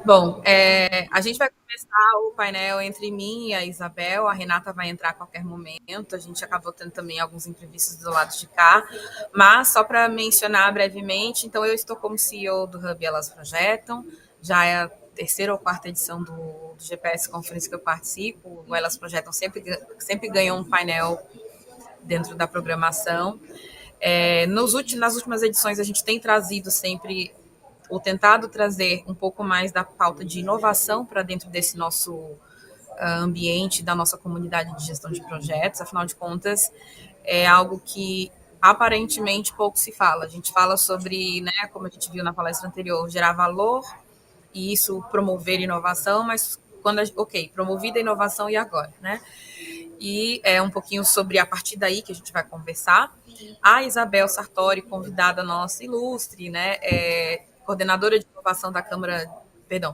Bom, a gente vai começar o painel entre mim e a Isabel. A Renata vai entrar a qualquer momento. A gente acabou tendo também alguns imprevistos do lado de cá. Mas, só para mencionar brevemente, então eu estou como CEO do Hub Elas Projetam. Já é a terceira ou quarta edição do GPS Conferência que eu participo. O Elas Projetam sempre ganhou um painel dentro da programação. Nas últimas edições, a gente tem trazido sempre ou tentado trazer um pouco mais da pauta de inovação para dentro desse nosso ambiente, da nossa comunidade de gestão de projetos. Afinal de contas, é algo que aparentemente pouco se fala. A gente fala sobre, né, como a gente viu na palestra anterior, gerar valor e isso promover inovação, mas promovida a inovação e agora, né? E é um pouquinho sobre a partir daí que a gente vai conversar. A Isabel Sartori, convidada nossa ilustre, né, coordenadora de inovação da Câmara,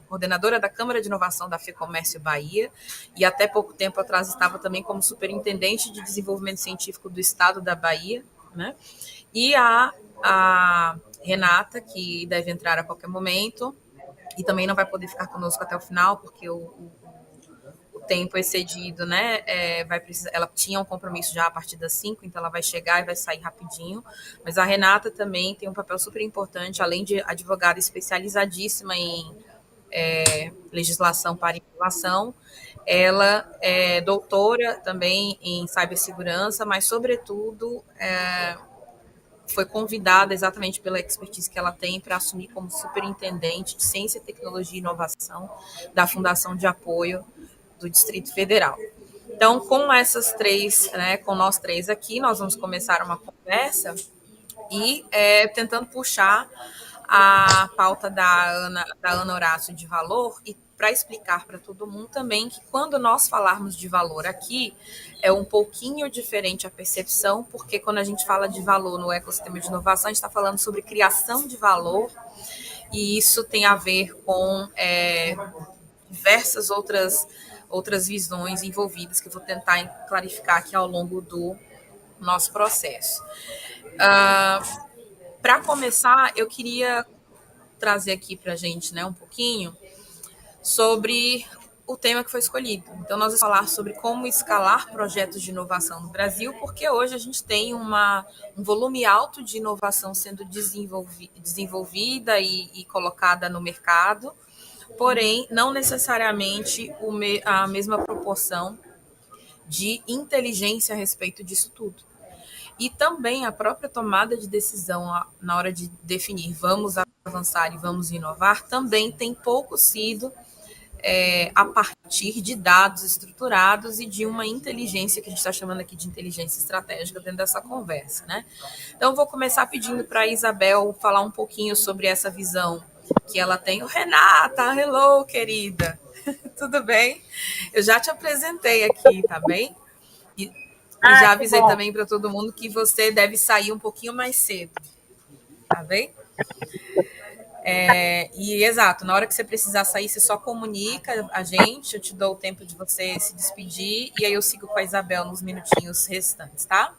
coordenadora da Câmara de Inovação da FEComércio Bahia, e até pouco tempo atrás estava também como superintendente de desenvolvimento científico do estado da Bahia, né? E a Renata, que deve entrar a qualquer momento, e também não vai poder ficar conosco até o final, porque o tempo excedido, né? Vai precisar, ela tinha um compromisso já a partir das 5, então ela vai chegar e vai sair rapidinho. Mas a Renata também tem um papel super importante, além de advogada especializadíssima em legislação para inovação. Ela é doutora também em cibersegurança, mas, sobretudo, foi convidada exatamente pela expertise que ela tem para assumir como superintendente de Ciência, Tecnologia e Inovação da Fundação de Apoio do Distrito Federal. Então, com essas três, né, com nós três aqui, nós vamos começar uma conversa e tentando puxar a pauta da Ana Horácio de valor e para explicar para todo mundo também que quando nós falarmos de valor aqui, é um pouquinho diferente a percepção, porque quando a gente fala de valor no ecossistema de inovação, a gente está falando sobre criação de valor, e isso tem a ver com diversas outras visões envolvidas que eu vou tentar clarificar aqui ao longo do nosso processo. Para começar, eu queria trazer aqui para a gente, né, um pouquinho sobre o tema que foi escolhido. Então, nós vamos falar sobre como escalar projetos de inovação no Brasil, porque hoje a gente tem um volume alto de inovação sendo desenvolvida e colocada no mercado, porém, não necessariamente a mesma proporção de inteligência a respeito disso tudo. E também a própria tomada de decisão na hora de definir vamos avançar e vamos inovar também tem pouco sido a partir de dados estruturados e de uma inteligência que a gente está chamando aqui de inteligência estratégica dentro dessa conversa, né? Então, vou começar pedindo para a Isabel falar um pouquinho sobre essa visão que ela tem. Renata, hello, querida. Tudo bem? Eu já te apresentei aqui, tá bem? E já avisei também para todo mundo que você deve sair um pouquinho mais cedo, tá bem? Exato, na hora que você precisar sair, você só comunica a gente, eu te dou o tempo de você se despedir, e aí eu sigo com a Isabel nos minutinhos restantes, tá?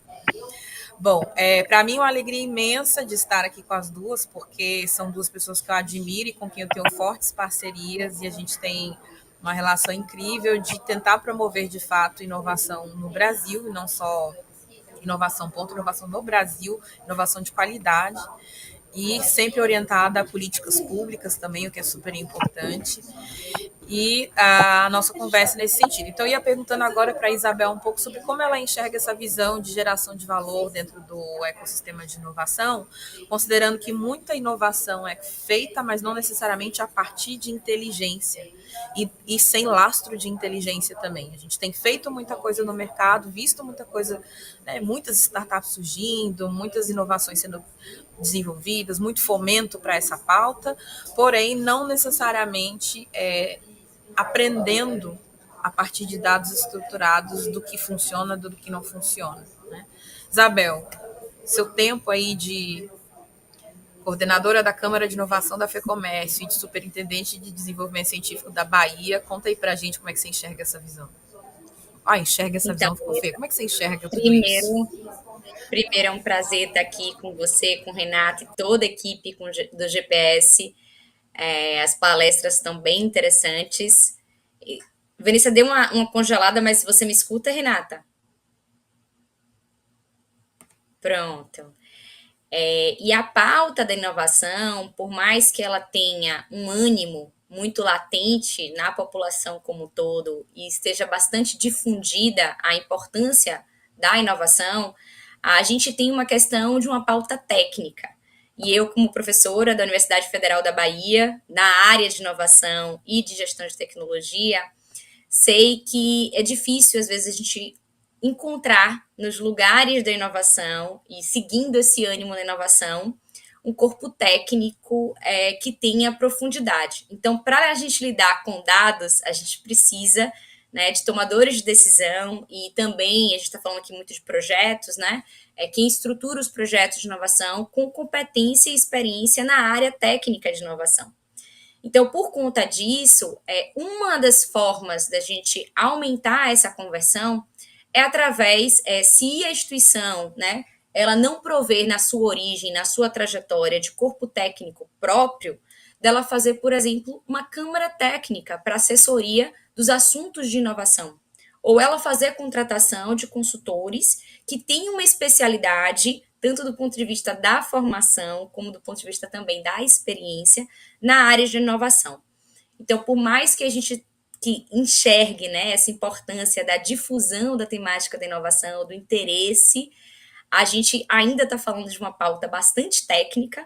Bom, para mim é uma alegria imensa de estar aqui com as duas, porque são duas pessoas que eu admiro e com quem eu tenho fortes parcerias, e a gente tem uma relação incrível de tentar promover, de fato, inovação no Brasil, e não só inovação no Brasil, inovação de qualidade, e sempre orientada a políticas públicas também, o que é super importante. E a nossa conversa nesse sentido. Então, eu ia perguntando agora para a Isabel um pouco sobre como ela enxerga essa visão de geração de valor dentro do ecossistema de inovação, considerando que muita inovação é feita, mas não necessariamente a partir de inteligência, e sem lastro de inteligência também. A gente tem feito muita coisa no mercado, visto muita coisa, né, muitas startups surgindo, muitas inovações sendo desenvolvidas, muito fomento para essa pauta, porém não necessariamente aprendendo a partir de dados estruturados do que funciona, do que não funciona, né? Isabel, seu tempo aí de coordenadora da Câmara de Inovação da FEComércio e de superintendente de desenvolvimento científico da Bahia, conta aí pra gente como é que você enxerga essa visão. Enxerga essa visão, ficou feio. Como é que você enxerga tudo isso? Primeiro é um prazer estar aqui com você, com o Renato e toda a equipe do GPS. As palestras estão bem interessantes. Vanessa deu uma congelada, mas você me escuta, Renata? Pronto. E a pauta da inovação, por mais que ela tenha um ânimo muito latente na população como um todo e esteja bastante difundida a importância da inovação, a gente tem uma questão de uma pauta técnica. E eu, como professora da Universidade Federal da Bahia, na área de inovação e de gestão de tecnologia, sei que é difícil, às vezes, a gente encontrar nos lugares da inovação e seguindo esse ânimo na inovação um corpo técnico que tenha profundidade. Então, para a gente lidar com dados, a gente precisa, né, de tomadores de decisão e também, a gente está falando aqui muito de projetos, né, quem estrutura os projetos de inovação com competência e experiência na área técnica de inovação. Então, por conta disso, uma das formas da gente aumentar essa conversão é através, se a instituição, né, ela não prover na sua origem, na sua trajetória de corpo técnico próprio, dela fazer, por exemplo, uma câmara técnica para assessoria dos assuntos de inovação. Ou ela fazer a contratação de consultores que tenham uma especialidade, tanto do ponto de vista da formação, como do ponto de vista também da experiência, na área de inovação. Então, por mais que a gente que enxergue, né, essa importância da difusão da temática da inovação, do interesse, a gente ainda está falando de uma pauta bastante técnica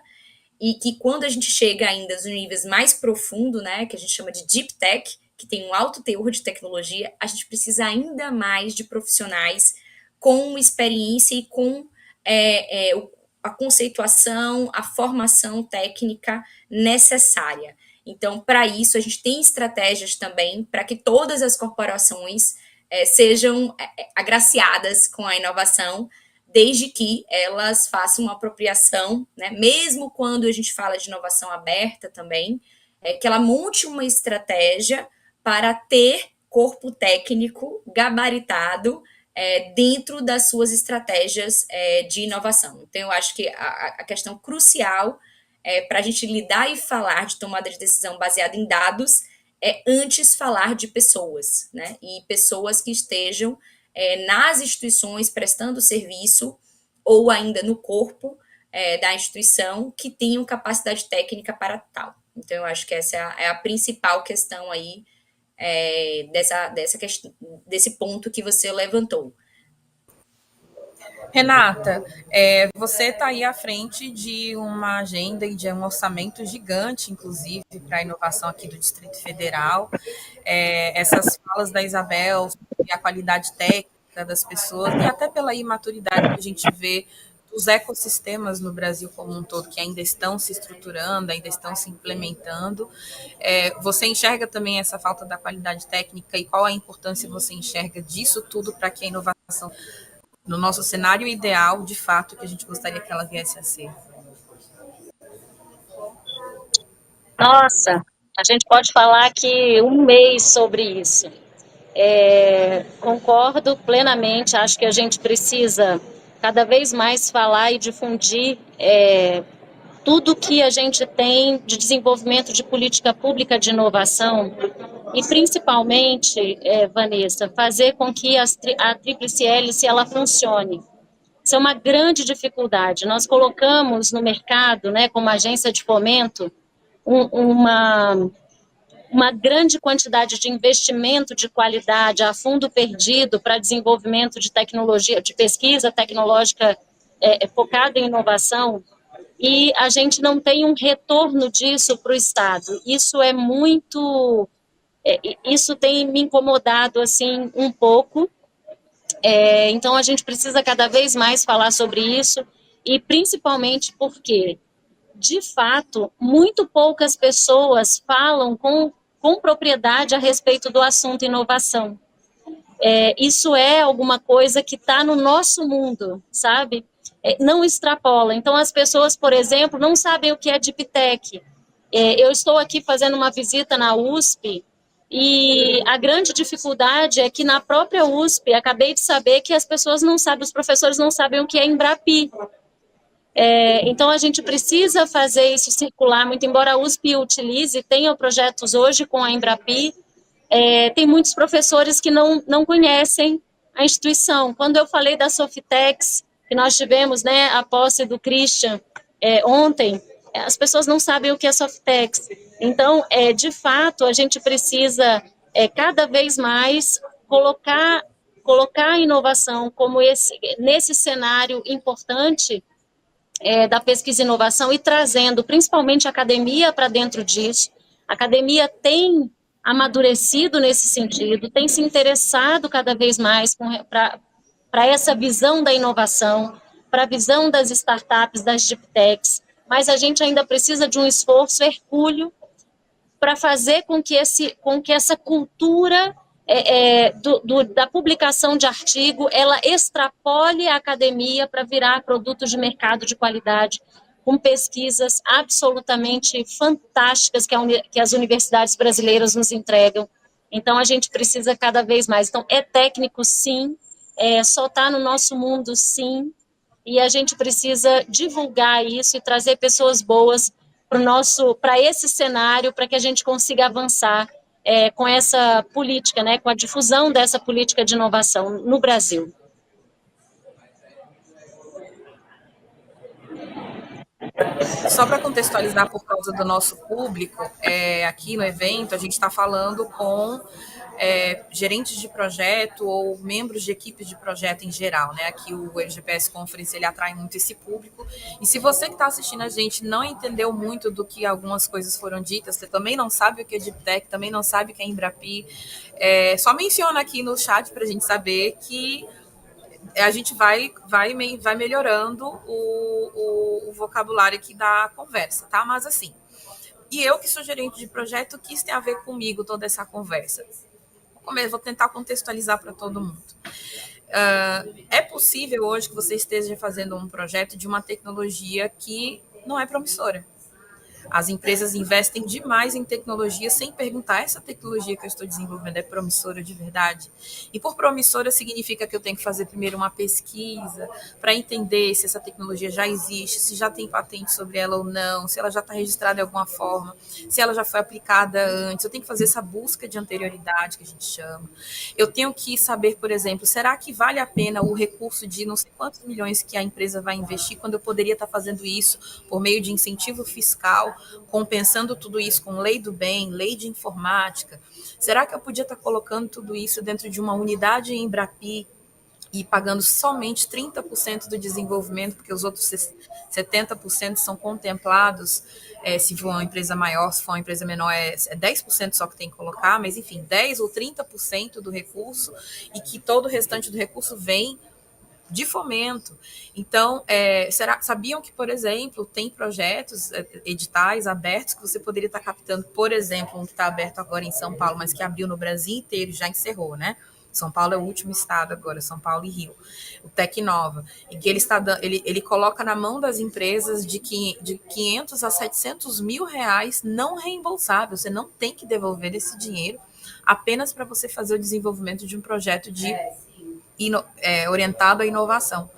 e que quando a gente chega ainda nos níveis mais profundos, né, que a gente chama de deep tech, que tem um alto teor de tecnologia, a gente precisa ainda mais de profissionais com experiência e com a conceituação, a formação técnica necessária. Então, para isso, a gente tem estratégias também para que todas as corporações sejam agraciadas com a inovação, desde que elas façam uma apropriação, né? Mesmo quando a gente fala de inovação aberta também, que ela monte uma estratégia para ter corpo técnico gabaritado dentro das suas estratégias de inovação. Então, eu acho que a questão crucial para a gente lidar e falar de tomada de decisão baseada em dados antes falar de pessoas, né? E pessoas que estejam nas instituições prestando serviço ou ainda no corpo da instituição que tenham capacidade técnica para tal. Então, eu acho que essa é a principal questão aí desse ponto que você levantou. Renata, você está aí à frente de uma agenda e de um orçamento gigante, inclusive, para a inovação aqui do Distrito Federal. Essas falas da Isabel sobre a qualidade técnica das pessoas e até pela imaturidade que a gente vê dos ecossistemas no Brasil como um todo, que ainda estão se estruturando, ainda estão se implementando. Você enxerga também essa falta da qualidade técnica e qual a importância você enxerga disso tudo para que a inovação no nosso cenário ideal, de fato, que a gente gostaria que ela viesse a ser? Nossa, a gente pode falar aqui um mês sobre isso. Concordo plenamente, acho que a gente precisa cada vez mais falar e difundir tudo que a gente tem de desenvolvimento de política pública de inovação e principalmente, Vanessa, fazer com que a Tríplice Hélice ela funcione. Isso é uma grande dificuldade. Nós colocamos no mercado, né, como agência de fomento, uma grande quantidade de investimento de qualidade a fundo perdido para desenvolvimento de tecnologia, de pesquisa tecnológica focada em inovação, e a gente não tem um retorno disso para o Estado. Isso é muito... isso tem me incomodado assim um pouco. Então a gente precisa cada vez mais falar sobre isso, e principalmente porque, de fato, muito poucas pessoas falam com propriedade a respeito do assunto inovação. Isso é alguma coisa que está no nosso mundo, sabe? Não extrapola. Então, as pessoas, por exemplo, não sabem o que é Deep Tech. Eu estou aqui fazendo uma visita na USP e a grande dificuldade é que na própria USP, acabei de saber que as pessoas não sabem, os professores não sabem o que é Embrapi. Então, a gente precisa fazer isso circular, muito embora a USP utilize, tenha projetos hoje com a Embrapi, tem muitos professores que não conhecem a instituição. Quando eu falei da Sofitex, que nós tivemos, né, a posse do Christian ontem, as pessoas não sabem o que é Sofitex. Então, de fato, a gente precisa cada vez mais colocar a inovação como nesse cenário importante da pesquisa e inovação e trazendo principalmente a academia para dentro disso. A academia tem amadurecido nesse sentido, tem se interessado cada vez mais para essa visão da inovação, para a visão das startups, das deep techs, mas a gente ainda precisa de um esforço hercúleo para fazer com que essa cultura da publicação de artigo, ela extrapole a academia para virar produtos de mercado de qualidade, com pesquisas absolutamente fantásticas que as universidades brasileiras nos entregam. Então, a gente precisa cada vez mais. Então, é técnico, sim, só está no nosso mundo, sim, e a gente precisa divulgar isso e trazer pessoas boas para esse cenário, para que a gente consiga avançar com essa política, né, com a difusão dessa política de inovação no Brasil. Só para contextualizar por causa do nosso público, aqui no evento a gente está falando com gerentes de projeto ou membros de equipes de projeto em geral, né? Aqui o LGPS Conference ele atrai muito esse público. E se você que está assistindo a gente não entendeu muito do que algumas coisas foram ditas, você também não sabe o que é Deep Tech, também não sabe o que é Embrapi, só menciona aqui no chat para a gente saber que a gente vai melhorando o vocabulário aqui da conversa, tá? Mas assim, e eu que sou gerente de projeto, o que isso tem a ver comigo, toda essa conversa? Vou tentar contextualizar para todo mundo. É possível hoje que você esteja fazendo um projeto de uma tecnologia que não é promissora. As empresas investem demais em tecnologia sem perguntar, essa tecnologia que eu estou desenvolvendo é promissora de verdade? E por promissora significa que eu tenho que fazer primeiro uma pesquisa para entender se essa tecnologia já existe, se já tem patente sobre ela ou não, se ela já está registrada de alguma forma, se ela já foi aplicada antes. Eu tenho que fazer essa busca de anterioridade que a gente chama. Eu tenho que saber, por exemplo, será que vale a pena o recurso de não sei quantos milhões que a empresa vai investir quando eu poderia estar fazendo isso por meio de incentivo fiscal, compensando tudo isso com lei do bem, lei de informática? Será que eu podia estar colocando tudo isso dentro de uma unidade em Embrapi e pagando somente 30% do desenvolvimento, porque os outros 70% são contemplados, se for uma empresa maior, se for uma empresa menor, é 10% só que tem que colocar, mas enfim, 10% ou 30% do recurso, e que todo o restante do recurso vem de fomento. Então, sabiam que, por exemplo, tem projetos, editais abertos que você poderia estar captando, por exemplo, um que está aberto agora em São Paulo, mas que abriu no Brasil inteiro e já encerrou, né? São Paulo é o último estado agora, São Paulo e Rio, o Tecnova, e que ele coloca na mão das empresas de 500 a 700 mil reais não reembolsável. Você não tem que devolver esse dinheiro apenas para você fazer o desenvolvimento de um projeto orientado à inovação.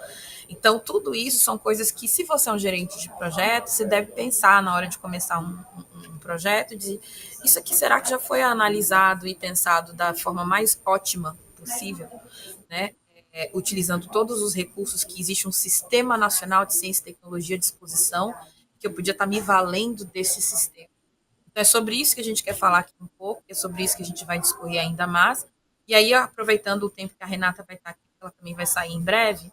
Então, tudo isso são coisas que, se você é um gerente de projeto, você deve pensar na hora de começar um projeto, de isso aqui será que já foi analisado e pensado da forma mais ótima possível, né? Utilizando todos os recursos que existe um sistema nacional de ciência e tecnologia à disposição, que eu podia estar me valendo desse sistema. Então, é sobre isso que a gente quer falar aqui um pouco, é sobre isso que a gente vai discorrer ainda mais. E aí, aproveitando o tempo que a Renata vai estar aqui, ela também vai sair em breve.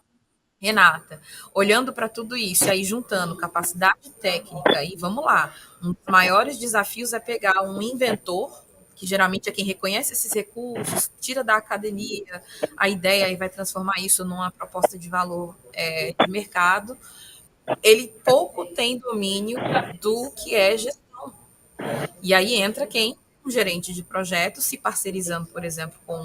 Renata, olhando para tudo isso, e aí juntando capacidade técnica, e vamos lá, um dos maiores desafios é pegar um inventor, que geralmente é quem reconhece esses recursos, tira da academia a ideia e vai transformar isso numa proposta de valor de mercado. Ele pouco tem domínio do que é gestão. E aí entra um gerente de projeto, se parcerizando, por exemplo, com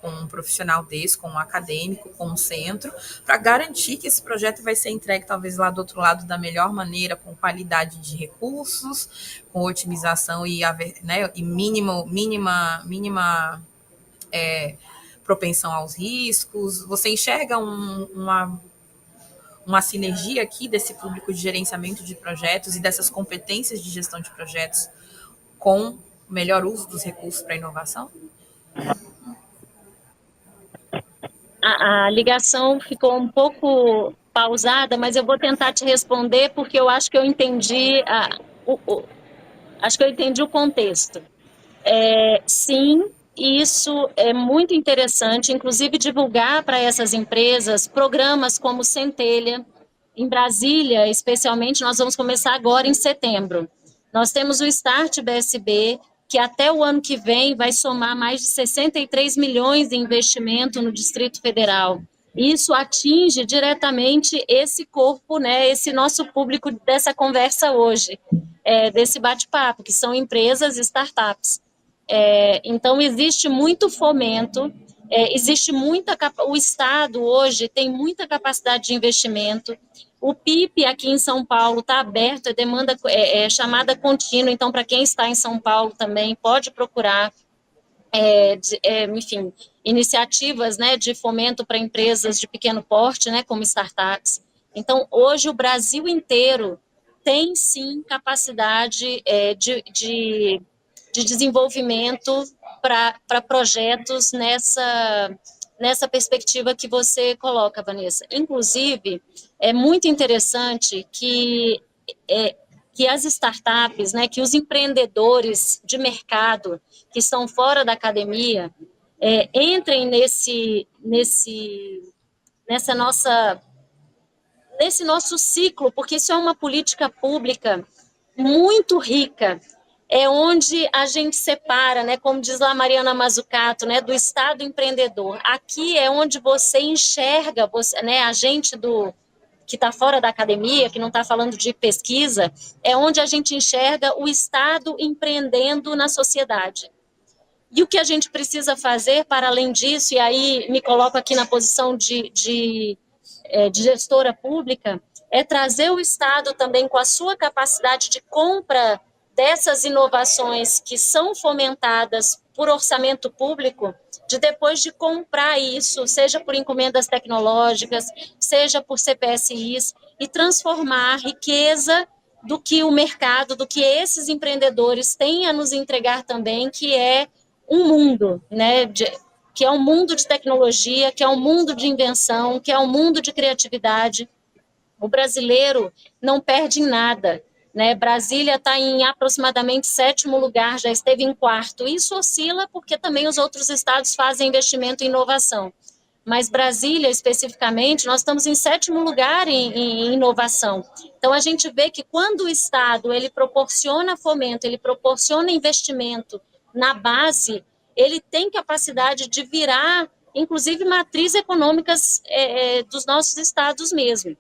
um profissional desse, com um acadêmico, com um centro, para garantir que esse projeto vai ser entregue, talvez, lá do outro lado da melhor maneira, com qualidade de recursos, com otimização e mínima propensão aos riscos. Você enxerga um uma sinergia aqui desse público de gerenciamento de projetos e dessas competências de gestão de projetos com o melhor uso dos recursos para a inovação? A ligação ficou um pouco pausada, mas eu vou tentar te responder porque eu acho que eu entendi acho que eu entendi o contexto. Sim, isso é muito interessante, inclusive divulgar para essas empresas programas como Centelha. Em Brasília, especialmente, nós vamos começar agora em setembro. Nós temos o Start BSB, que até o ano que vem vai somar mais de 63 milhões de investimento no Distrito Federal. Isso atinge diretamente esse corpo, né, esse nosso público dessa conversa hoje, desse bate-papo, que são empresas e startups. Então, existe muito fomento, existe o Estado hoje tem muita capacidade de investimento. O PIP aqui em São Paulo está aberto, demanda chamada contínua, então, para quem está em São Paulo também, pode procurar, enfim, iniciativas, né, de fomento para empresas de pequeno porte, né, como startups. Então, hoje, o Brasil inteiro tem, sim, capacidade de desenvolvimento para projetos nessa perspectiva que você coloca, Vanessa. Inclusive, é muito interessante que as startups, né, que os empreendedores de mercado que estão fora da academia entrem nesse nosso ciclo, porque isso é uma política pública muito rica, onde a gente separa, né, como diz lá Mariana Mazzucato, né, do Estado empreendedor. Aqui é onde você enxerga, né, a gente que está fora da academia, que não está falando de pesquisa, é onde a gente enxerga o Estado empreendendo na sociedade. E o que a gente precisa fazer para além disso, e aí me coloco aqui na posição de gestora pública, é trazer o Estado também com a sua capacidade de compra dessas inovações que são fomentadas por orçamento público, de depois de comprar isso, seja por encomendas tecnológicas, seja por CPSIs, e transformar a riqueza do que o mercado, do que esses empreendedores têm a nos entregar também, que é um mundo, né, que é um mundo de tecnologia, que é um mundo de invenção, que é um mundo de criatividade. O brasileiro não perde em nada, né? Brasília está em aproximadamente 7º lugar, já esteve em 4º. Isso oscila porque também os outros estados fazem investimento em inovação. Mas Brasília, especificamente, nós estamos em 7º lugar em inovação. Então, a gente vê que quando o Estado ele proporciona fomento, ele proporciona investimento na base, ele tem capacidade de virar, inclusive, matrizes econômicas dos nossos estados mesmo.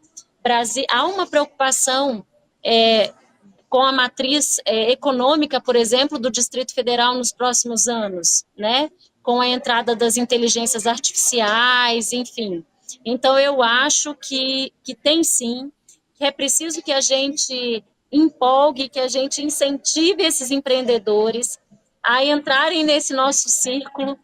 Há uma preocupação com a matriz econômica, por exemplo, do Distrito Federal nos próximos anos, né? Com a entrada das inteligências artificiais, enfim. Então, eu acho que tem sim, que é preciso que a gente empolgue, que a gente incentive esses empreendedores a entrarem nesse nosso círculo.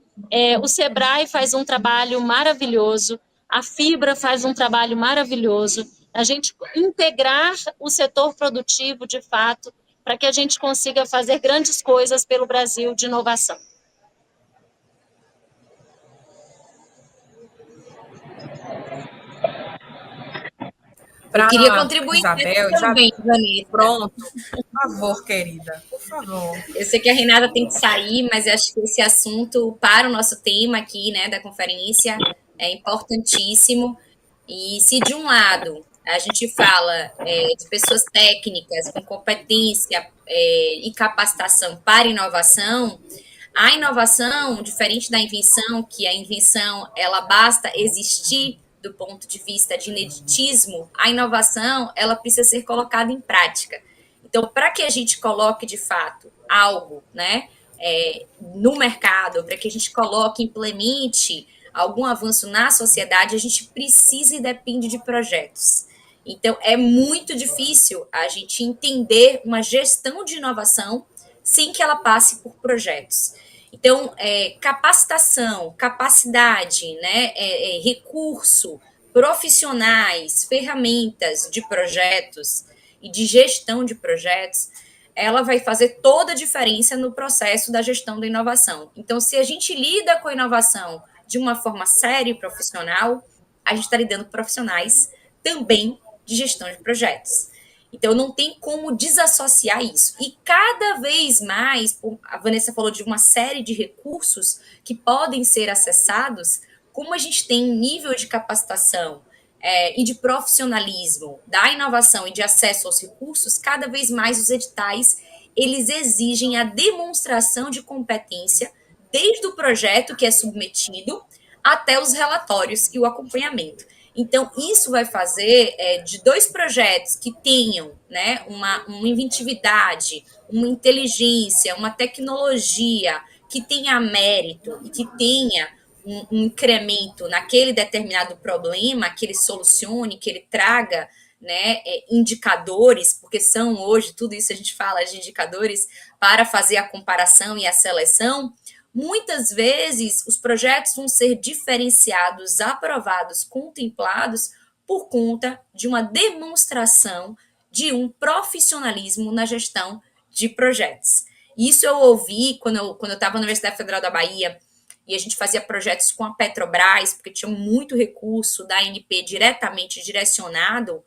O Sebrae faz um trabalho maravilhoso, a Fibra faz um trabalho maravilhoso, a gente integrar o setor produtivo, de fato, para que a gente consiga fazer grandes coisas pelo Brasil de inovação. Eu queria contribuir Isabel, também, Vanessa. Pronto, por favor, querida, por favor. Eu sei que a Renata tem que sair, mas acho que esse assunto, para o nosso tema aqui, né, da conferência, é importantíssimo. E se de um lado a gente fala de pessoas técnicas com competência e capacitação para inovação, a inovação, diferente da invenção, que a invenção ela basta existir do ponto de vista de ineditismo, a inovação ela precisa ser colocada em prática. Então, para que a gente coloque de fato algo, né, no mercado, para que a gente coloque, implemente algum avanço na sociedade, a gente precisa e depende de projetos. Então, é muito difícil a gente entender uma gestão de inovação sem que ela passe por projetos. Então, capacitação, capacidade, né, recurso profissionais, ferramentas de projetos e de gestão de projetos, ela vai fazer toda a diferença no processo da gestão da inovação. Então, se a gente lida com a inovação de uma forma séria e profissional, a gente está lidando com profissionais também de gestão de projetos. Então, não tem como desassociar isso. E cada vez mais, a Vanessa falou de uma série de recursos que podem ser acessados, como a gente tem nível de capacitação e de profissionalismo da inovação e de acesso aos recursos, cada vez mais os editais, eles exigem a demonstração de competência desde o projeto que é submetido até os relatórios e o acompanhamento. Então, isso vai fazer de 2 projetos que tenham, né, uma inventividade, uma inteligência, uma tecnologia que tenha mérito e que tenha um incremento naquele determinado problema, que ele solucione, que ele traga, né, indicadores, porque são hoje, tudo isso a gente fala de indicadores para fazer a comparação e a seleção. Muitas vezes, os projetos vão ser diferenciados, aprovados, contemplados por conta de uma demonstração de um profissionalismo na gestão de projetos. Isso eu ouvi quando eu estava na Universidade Federal da Bahia e a gente fazia projetos com a Petrobras, porque tinha muito recurso da ANP diretamente direcionado,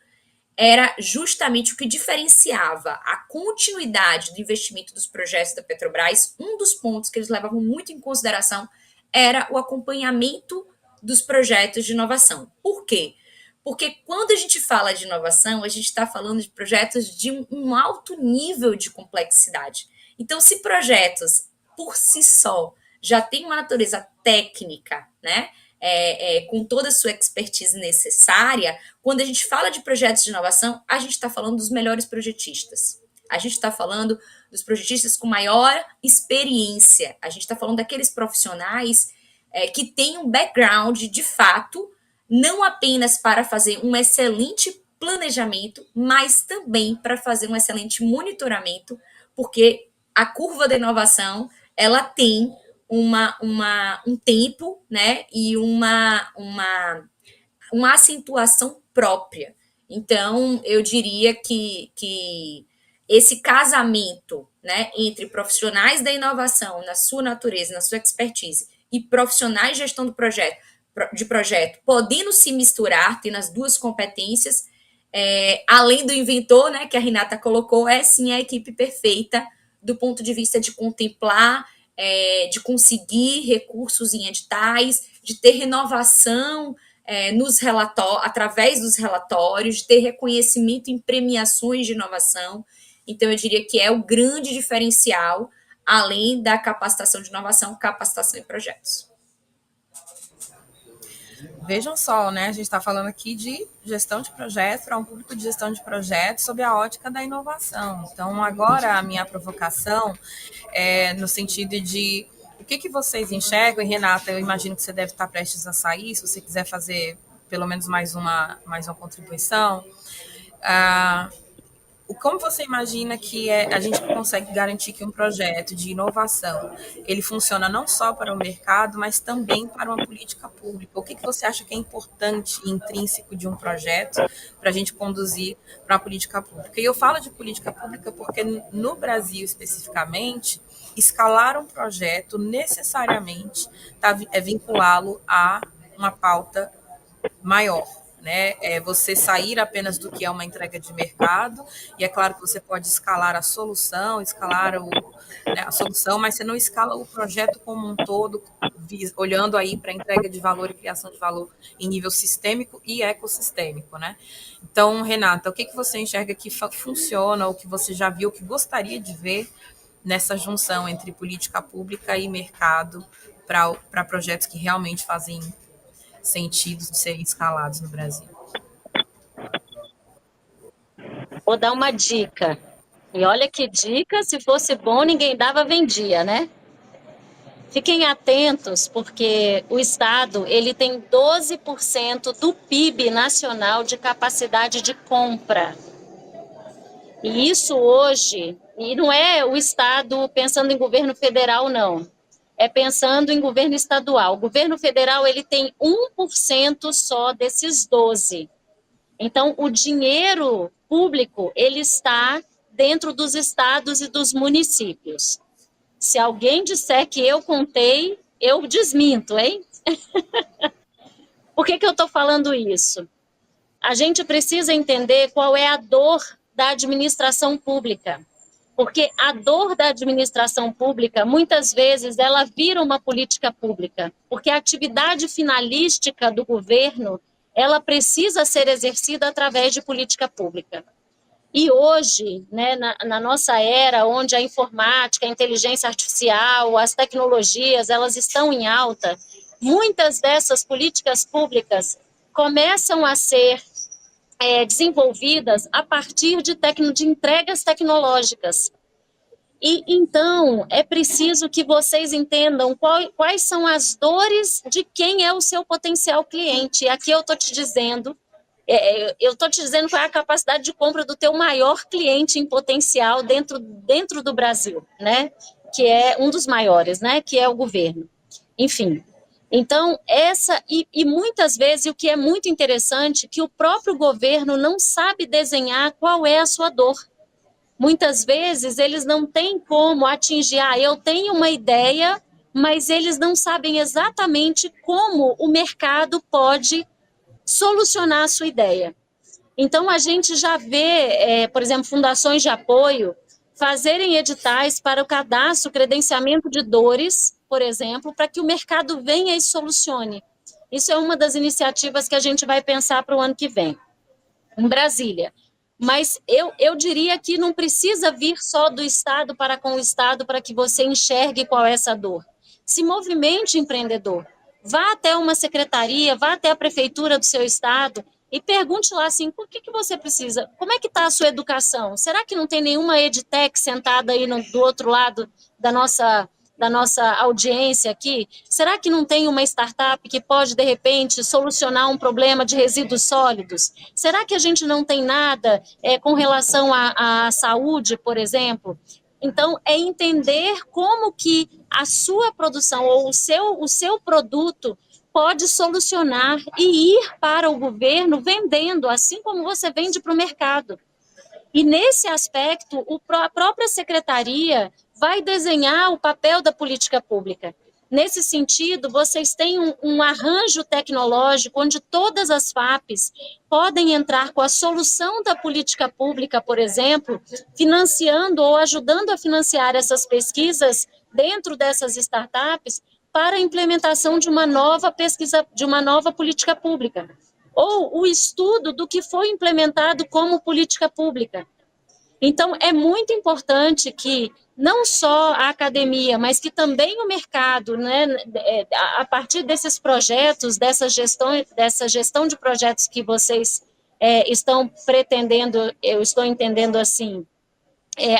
era justamente o que diferenciava a continuidade do investimento dos projetos da Petrobras. Um dos pontos que eles levavam muito em consideração era o acompanhamento dos projetos de inovação. Por quê? Porque quando a gente fala de inovação, a gente está falando de projetos de um alto nível de complexidade. Então, se projetos, por si só, já têm uma natureza técnica, né? Com toda a sua expertise necessária, quando a gente fala de projetos de inovação, a gente está falando dos melhores projetistas. A gente está falando dos projetistas com maior experiência. A gente está falando daqueles profissionais que têm um background, de fato, não apenas para fazer um excelente planejamento, mas também para fazer um excelente monitoramento, porque a curva da inovação, ela tem um tempo, né, e uma acentuação própria. Então, eu diria que esse casamento, né, entre profissionais da inovação, na sua natureza, na sua expertise, e profissionais de gestão de projeto, podendo se misturar, tendo as duas competências, além do inventor, né, que a Renata colocou, sim a equipe perfeita do ponto de vista de contemplar, de conseguir recursos em editais, de ter renovação através dos relatórios, de ter reconhecimento em premiações de inovação. Então, eu diria que é o grande diferencial, além da capacitação de inovação, capacitação em projetos. Vejam só, né? A gente está falando aqui de gestão de projetos para um público de gestão de projetos sob a ótica da inovação. Então, agora a minha provocação é no sentido de o que vocês enxergam, e Renata, eu imagino que você deve estar prestes a sair, se você quiser fazer pelo menos mais uma contribuição. Como você imagina que a gente consegue garantir que um projeto de inovação ele funciona não só para o mercado, mas também para uma política pública? O que você acha que é importante e intrínseco de um projeto para a gente conduzir para uma política pública? E eu falo de política pública porque no Brasil especificamente, escalar um projeto necessariamente é vinculá-lo a uma pauta maior. Né? Você sair apenas do que é uma entrega de mercado, e é claro que você pode escalar a solução, a solução, mas você não escala o projeto como um todo, olhando aí para a entrega de valor e criação de valor em nível sistêmico e ecossistêmico. Né? Então, Renata, o que você enxerga que funciona, ou que você já viu, que gostaria de ver nessa junção entre política pública e mercado para projetos que realmente fazem sentido de serem escalados no Brasil? Vou dar uma dica. E olha que dica, se fosse bom, ninguém dava, vendia, né? Fiquem atentos, porque o Estado ele tem 12% do PIB nacional de capacidade de compra. E isso hoje, e não é o Estado pensando em governo federal, não. é pensando em governo estadual. O governo federal ele tem 1% só desses 12. Então, o dinheiro público ele está dentro dos estados e dos municípios. Se alguém disser que eu contei, eu desminto, hein? Por que eu estou falando isso? A gente precisa entender qual é a dor da administração pública. Porque a dor da administração pública, muitas vezes, ela vira uma política pública. Porque a atividade finalística do governo, ela precisa ser exercida através de política pública. E hoje, né, na nossa era, onde a informática, a inteligência artificial, as tecnologias, elas estão em alta, muitas dessas políticas públicas começam a ser desenvolvidas a partir de entregas tecnológicas. E, então, é preciso que vocês entendam quais são as dores de quem é o seu potencial cliente. E aqui eu estou te dizendo qual é a capacidade de compra do teu maior cliente em potencial dentro do Brasil, né? Que é um dos maiores, né? Que é o governo. Enfim, então, e muitas vezes, o que é muito interessante, que o próprio governo não sabe desenhar qual é a sua dor. Muitas vezes, eles não têm como atingir, eu tenho uma ideia, mas eles não sabem exatamente como o mercado pode solucionar a sua ideia. Então, a gente já vê, por exemplo, fundações de apoio fazerem editais para o cadastro, credenciamento de dores, por exemplo, para que o mercado venha e solucione. Isso é uma das iniciativas que a gente vai pensar para o ano que vem, em Brasília. Mas eu diria que não precisa vir só do Estado para com o Estado para que você enxergue qual é essa dor. Se movimente, empreendedor. Vá até uma secretaria, vá até a prefeitura do seu estado e pergunte lá assim, por que você precisa? Como é que está a sua educação? Será que não tem nenhuma edtech sentada aí do outro lado da nossa audiência aqui? Será que não tem uma startup que pode, de repente, solucionar um problema de resíduos sólidos? Será que a gente não tem nada com relação à saúde, por exemplo? Então, é entender como que a sua produção ou o seu produto pode solucionar e ir para o governo vendendo, assim como você vende para o mercado. E nesse aspecto, a própria secretaria vai desenhar o papel da política pública. Nesse sentido, vocês têm um arranjo tecnológico onde todas as FAPs podem entrar com a solução da política pública, por exemplo, financiando ou ajudando a financiar essas pesquisas dentro dessas startups para a implementação de uma nova pesquisa, de uma nova política pública. Ou o estudo do que foi implementado como política pública. Então, é muito importante que não só a academia, mas que também o mercado, né, a partir desses projetos, dessa gestão de projetos que vocês estão pretendendo, eu estou entendendo assim,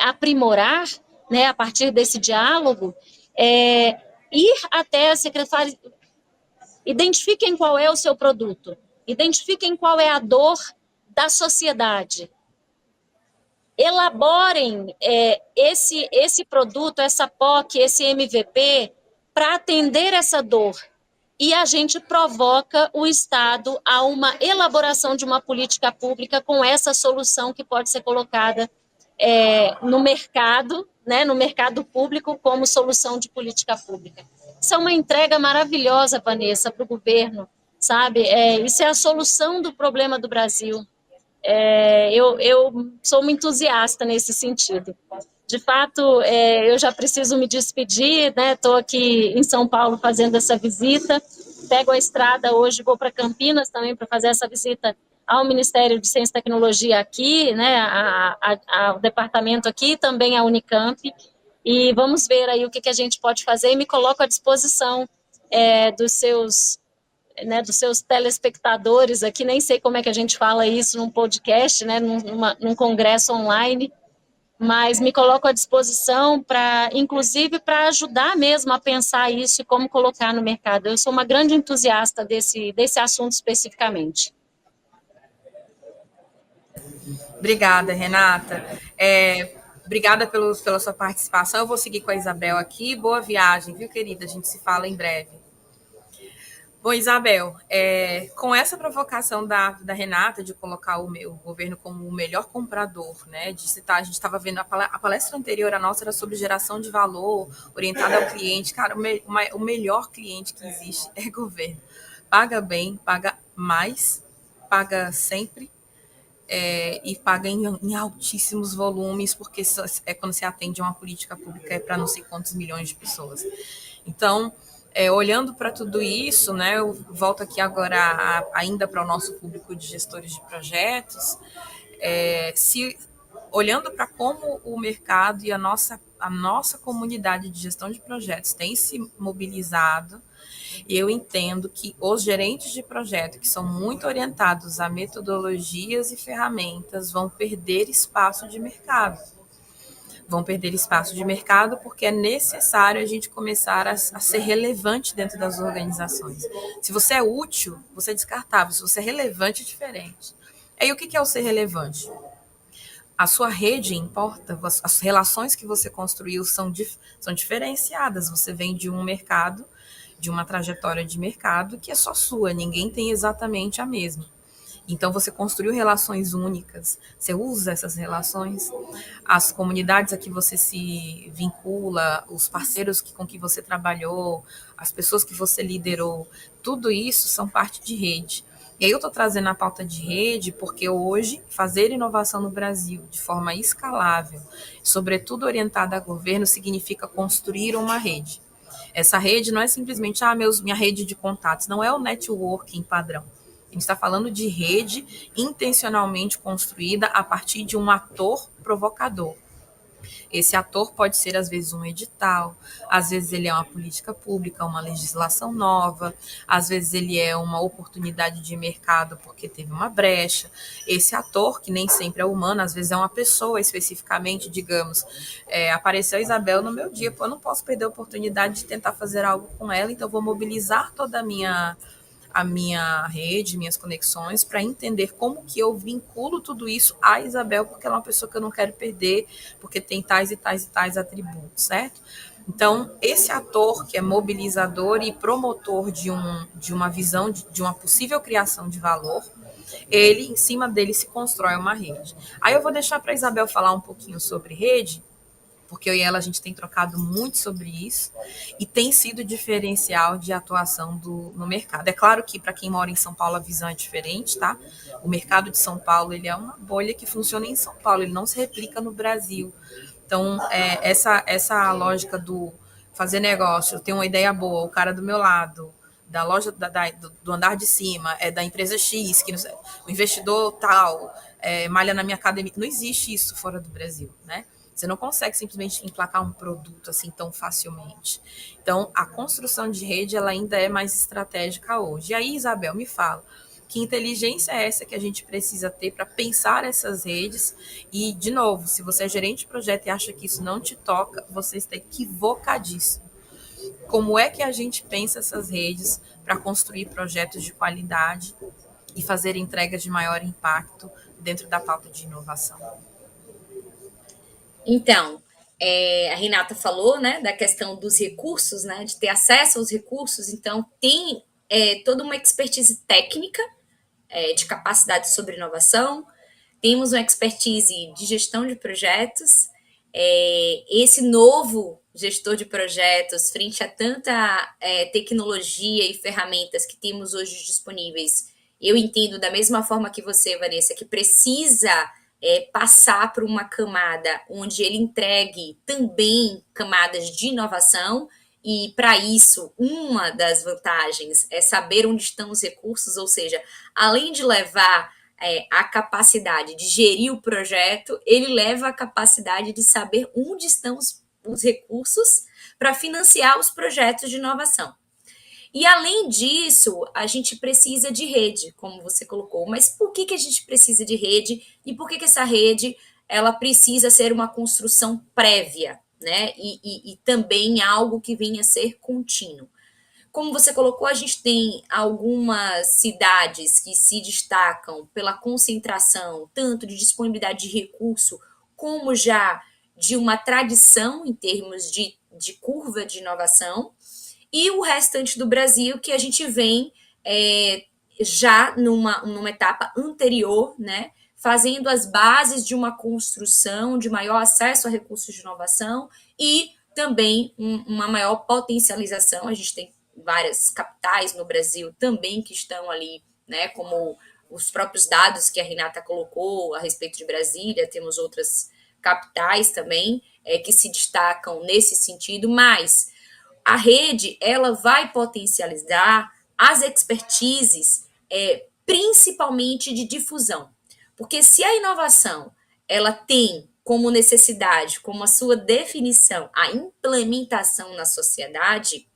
aprimorar, né, a partir desse diálogo, ir até a secretaria, identifiquem qual é o seu produto, identifiquem qual é a dor da sociedade, elaborem esse produto, essa POC, esse MVP, para atender essa dor. E a gente provoca o Estado a uma elaboração de uma política pública com essa solução que pode ser colocada no mercado, né, no mercado público como solução de política pública. Isso é uma entrega maravilhosa, Vanessa, para o governo, sabe? Isso é a solução do problema do Brasil. Eu sou uma entusiasta nesse sentido. De fato, eu já preciso me despedir, né? Estou aqui em São Paulo fazendo essa visita, pego a estrada hoje, vou para Campinas também para fazer essa visita ao Ministério de Ciência e Tecnologia aqui, né? Ao departamento aqui, também à Unicamp, e vamos ver aí o que a gente pode fazer, e me coloco à disposição dos seus telespectadores aqui, nem sei como é que a gente fala isso num podcast, né, num congresso online, mas me coloco à disposição inclusive para ajudar mesmo a pensar isso e como colocar no mercado. Eu sou uma grande entusiasta desse assunto especificamente. Obrigada, Renata. Obrigada pela sua participação. Eu vou seguir com a Isabel aqui. Boa viagem, viu, querida? A gente se fala em breve. Bom, Isabel, com essa provocação da Renata de colocar o governo como o melhor comprador, né? De citar, a gente estava vendo a palestra anterior a nossa era sobre geração de valor orientada ao cliente. Cara, o melhor cliente que existe é governo. Paga bem, paga mais, paga sempre e paga em altíssimos volumes, porque quando se atende a uma política pública é para não sei quantos milhões de pessoas. Então, olhando para tudo isso, né, eu volto aqui agora ainda para o nosso público de gestores de projetos, olhando para como o mercado e a nossa comunidade de gestão de projetos tem se mobilizado, eu entendo que os gerentes de projeto, que são muito orientados a metodologias e ferramentas, vão perder espaço de mercado. Vão perder espaço de mercado porque é necessário a gente começar a ser relevante dentro das organizações. Se você é útil, você é descartável. Se você é relevante, é diferente. Aí o que é o ser relevante? A sua rede importa, as relações que você construiu são diferenciadas. Você vem de um mercado, de uma trajetória de mercado que é só sua, ninguém tem exatamente a mesma. Então, você construiu relações únicas, você usa essas relações, as comunidades a que você se vincula, os parceiros com que você trabalhou, as pessoas que você liderou, tudo isso são parte de rede. E aí eu estou trazendo a pauta de rede porque hoje fazer inovação no Brasil de forma escalável, sobretudo orientada a governo, significa construir uma rede. Essa rede não é simplesmente minha rede de contatos, não é o networking padrão. A gente está falando de rede intencionalmente construída a partir de um ator provocador. Esse ator pode ser, às vezes, um edital, às vezes ele é uma política pública, uma legislação nova, às vezes ele é uma oportunidade de mercado porque teve uma brecha. Esse ator, que nem sempre é humano, às vezes é uma pessoa especificamente, digamos, apareceu a Isabel no meu dia, eu não posso perder a oportunidade de tentar fazer algo com ela, então eu vou mobilizar toda a minha rede, minhas conexões, para entender como que eu vinculo tudo isso a Isabel, porque ela é uma pessoa que eu não quero perder, porque tem tais e tais e tais atributos, certo? Então, esse ator que é mobilizador e promotor de uma visão, de uma possível criação de valor, ele, em cima dele, se constrói uma rede. Aí eu vou deixar para a Isabel falar um pouquinho sobre rede, porque eu e ela a gente tem trocado muito sobre isso e tem sido diferencial de atuação no mercado. É claro que para quem mora em São Paulo a visão é diferente, tá? O mercado de São Paulo ele é uma bolha que funciona em São Paulo, ele não se replica no Brasil. Então, essa lógica do fazer negócio, eu tenho uma ideia boa, o cara do meu lado, da loja do andar de cima, da empresa X, que sei, o investidor tal, malha na minha academia. Não existe isso fora do Brasil, né? Você não consegue simplesmente emplacar um produto assim tão facilmente. Então, a construção de rede ela ainda é mais estratégica hoje. E aí, Isabel, me fala, que inteligência é essa que a gente precisa ter para pensar essas redes? E, de novo, se você é gerente de projeto e acha que isso não te toca, você está equivocadíssimo. Como é que a gente pensa essas redes para construir projetos de qualidade e fazer entregas de maior impacto dentro da pauta de inovação? Então, a Renata falou, né, da questão dos recursos, né, de ter acesso aos recursos. Então, tem toda uma expertise técnica de capacidade sobre inovação, temos uma expertise de gestão de projetos. Esse novo gestor de projetos, frente a tanta tecnologia e ferramentas que temos hoje disponíveis, eu entendo da mesma forma que você, Vanessa, que precisa passar por uma camada onde ele entregue também camadas de inovação. E, para isso, uma das vantagens é saber onde estão os recursos, ou seja, além de levar a capacidade de gerir o projeto, ele leva a capacidade de saber onde estão os recursos para financiar os projetos de inovação. E, além disso, a gente precisa de rede, como você colocou. Mas por que a gente precisa de rede? E por que essa rede ela precisa ser uma construção prévia, né? E também algo que venha a ser contínuo. Como você colocou, a gente tem algumas cidades que se destacam pela concentração tanto de disponibilidade de recurso, como já de uma tradição em termos de curva de inovação, e o restante do Brasil que a gente vem já numa etapa anterior, né, fazendo as bases de uma construção de maior acesso a recursos de inovação e também uma maior potencialização. A gente tem várias capitais no Brasil também que estão ali, né, como os próprios dados que a Renata colocou a respeito de Brasília, temos outras capitais também que se destacam nesse sentido, mas a rede ela vai potencializar as expertises, principalmente de difusão. Porque se a inovação ela tem como necessidade, como a sua definição, a implementação na sociedade,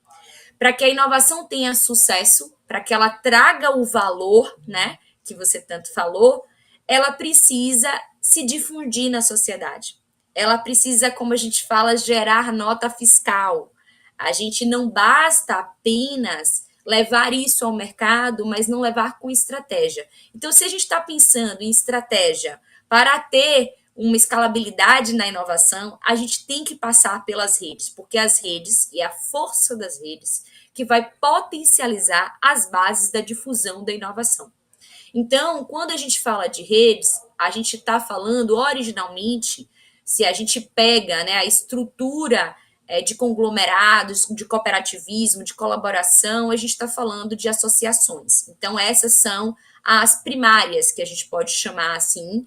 para que a inovação tenha sucesso, para que ela traga o valor, né, que você tanto falou, ela precisa se difundir na sociedade. Ela precisa, como a gente fala, gerar nota fiscal. A gente não basta apenas levar isso ao mercado, mas não levar com estratégia. Então, se a gente está pensando em estratégia para ter uma escalabilidade na inovação, a gente tem que passar pelas redes, porque as redes e a força das redes que vai potencializar as bases da difusão da inovação. Então, quando a gente fala de redes, a gente está falando originalmente, se a gente pega, né, a estrutura de conglomerados, de cooperativismo, de colaboração, a gente está falando de associações. Então, essas são as primárias, que a gente pode chamar assim,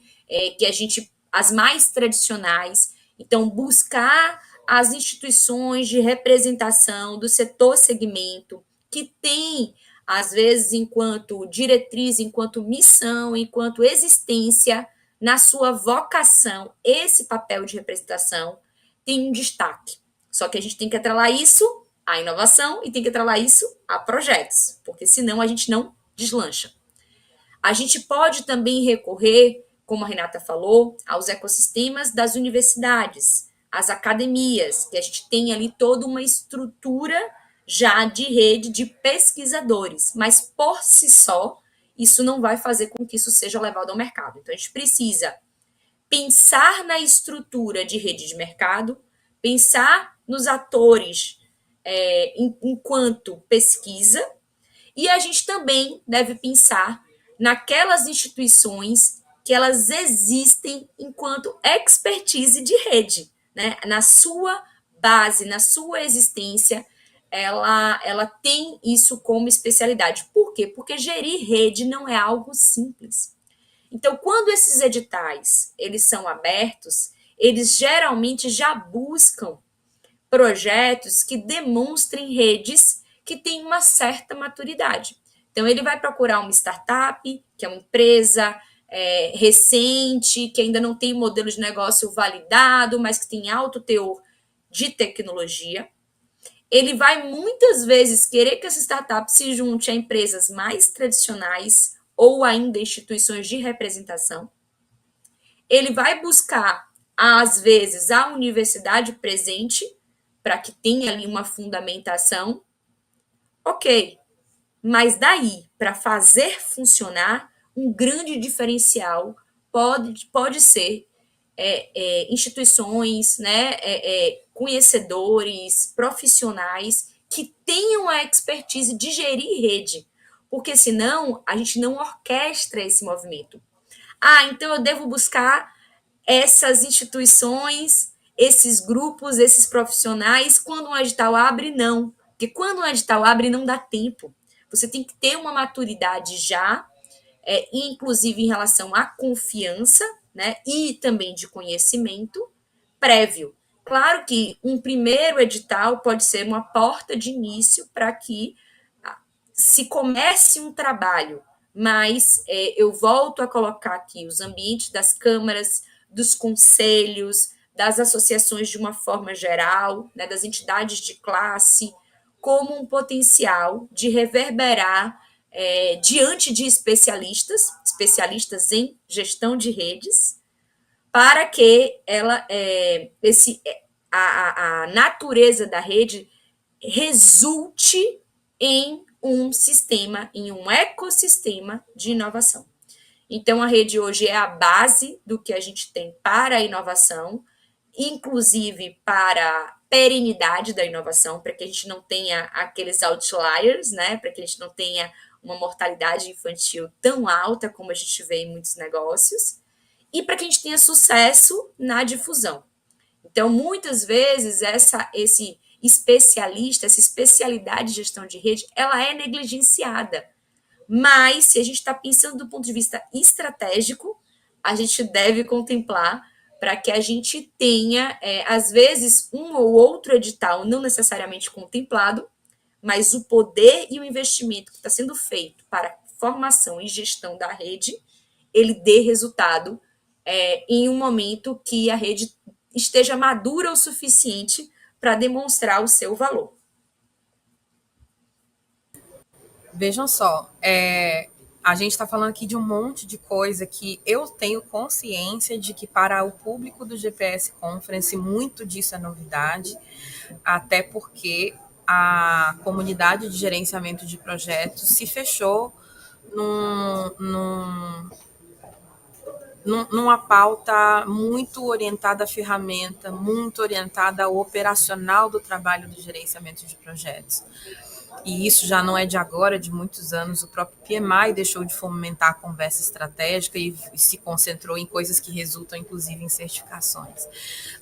as mais tradicionais. Então, buscar as instituições de representação do setor segmento, que tem, às vezes, enquanto diretriz, enquanto missão, enquanto existência, na sua vocação, esse papel de representação tem um destaque. Só que a gente tem que atrelar isso à inovação e tem que atrelar isso a projetos, porque senão a gente não deslancha. A gente pode também recorrer, como a Renata falou, aos ecossistemas das universidades, as academias, que a gente tem ali toda uma estrutura já de rede de pesquisadores, mas por si só, isso não vai fazer com que isso seja levado ao mercado. Então, a gente precisa pensar na estrutura de rede de mercado, pensar nos atores enquanto pesquisa, e a gente também deve pensar naquelas instituições que elas existem enquanto expertise de rede, né? Na sua base, na sua existência, ela tem isso como especialidade. Por quê? Porque gerir rede não é algo simples. Então, quando esses editais eles são abertos, eles geralmente já buscam projetos que demonstrem redes que têm uma certa maturidade. Então, ele vai procurar uma startup, que é uma empresa recente, que ainda não tem modelo de negócio validado, mas que tem alto teor de tecnologia. Ele vai muitas vezes querer que essa startup se junte a empresas mais tradicionais ou ainda instituições de representação. Ele vai buscar, às vezes, a universidade presente para que tenha ali uma fundamentação. Ok, mas daí, para fazer funcionar, um grande diferencial pode ser instituições, né, conhecedores, profissionais que tenham a expertise de gerir rede, porque senão a gente não orquestra esse movimento. Então eu devo buscar essas instituições, esses grupos, esses profissionais, quando um edital abre, não. Porque quando um edital abre, não dá tempo. Você tem que ter uma maturidade já, inclusive em relação à confiança, né, e também de conhecimento prévio. Claro que um primeiro edital pode ser uma porta de início para que se comece um trabalho, mas eu volto a colocar aqui os ambientes das câmaras, dos conselhos, das associações de uma forma geral, né, das entidades de classe, como um potencial de reverberar diante de especialistas em gestão de redes, para que a natureza da rede resulte em um sistema, em um ecossistema de inovação. Então, a rede hoje é a base do que a gente tem para a inovação inclusive para a perenidade da inovação, para que a gente não tenha aqueles outliers, né? Para que a gente não tenha uma mortalidade infantil tão alta como a gente vê em muitos negócios, e para que a gente tenha sucesso na difusão. Então, muitas vezes, esse especialista, essa especialidade de gestão de rede, ela é negligenciada. Mas, se a gente está pensando do ponto de vista estratégico, a gente deve contemplar para que a gente tenha, às vezes, um ou outro edital não necessariamente contemplado, mas o poder e o investimento que está sendo feito para formação e gestão da rede, ele dê resultado em um momento que a rede esteja madura o suficiente para demonstrar o seu valor. Vejam só, a gente está falando aqui de um monte de coisa que eu tenho consciência de que para o público do GPS Conference muito disso é novidade, até porque a comunidade de gerenciamento de projetos se fechou numa pauta muito orientada à ferramenta, muito orientada ao operacional do trabalho do gerenciamento de projetos. E isso já não é de agora, de muitos anos. O próprio PMI deixou de fomentar a conversa estratégica e se concentrou em coisas que resultam, inclusive, em certificações.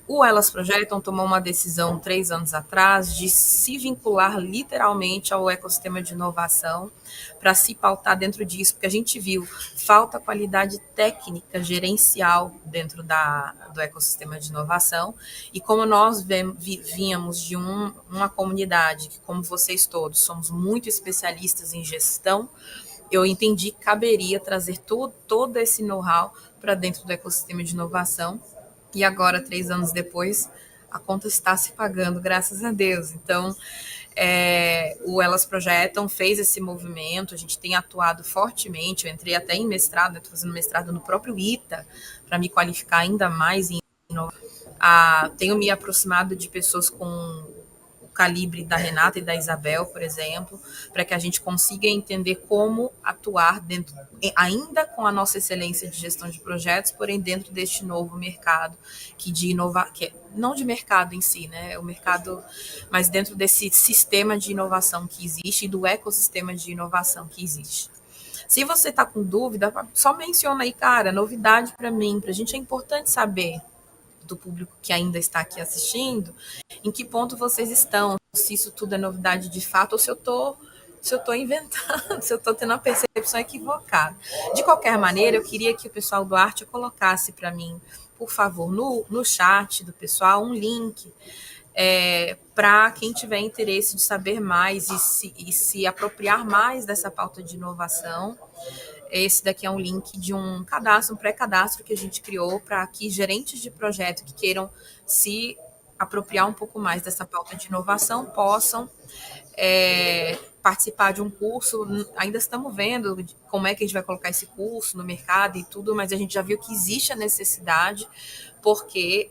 O Elas Projetam tomou uma decisão 3 anos atrás de se vincular literalmente ao ecossistema de inovação para se pautar dentro disso, porque a gente viu falta qualidade técnica gerencial dentro do ecossistema de inovação, e como nós vínhamos de uma comunidade que, como vocês todos, somos muito especialistas em gestão, eu entendi que caberia trazer todo esse know-how para dentro do ecossistema de inovação, e agora, 3 anos depois, a conta está se pagando, graças a Deus. Então, o Elas Projetam fez esse movimento, a gente tem atuado fortemente, eu entrei até em mestrado, estou fazendo mestrado no próprio ITA, para me qualificar ainda mais em inovação. Tenho me aproximado de pessoas com calibre da Renata e da Isabel, por exemplo, para que a gente consiga entender como atuar dentro, ainda com a nossa excelência de gestão de projetos, porém dentro deste novo mercado não de mercado em si, né, o mercado, mas dentro desse sistema de inovação que existe e do ecossistema de inovação que existe. Se você está com dúvida, só menciona aí, cara, novidade para mim, para a gente é importante saber do público que ainda está aqui assistindo, em que ponto vocês estão, se isso tudo é novidade de fato, ou se eu estou inventando, se eu estou tendo uma percepção equivocada. De qualquer maneira, eu queria que o pessoal do Arte colocasse para mim, por favor, no chat do pessoal, um link para quem tiver interesse de saber mais e se apropriar mais dessa pauta de inovação. Esse daqui é um link de um pré-cadastro que a gente criou para que gerentes de projeto que queiram se apropriar um pouco mais dessa pauta de inovação possam participar de um curso. Ainda estamos vendo como é que a gente vai colocar esse curso no mercado e tudo, mas a gente já viu que existe a necessidade, porque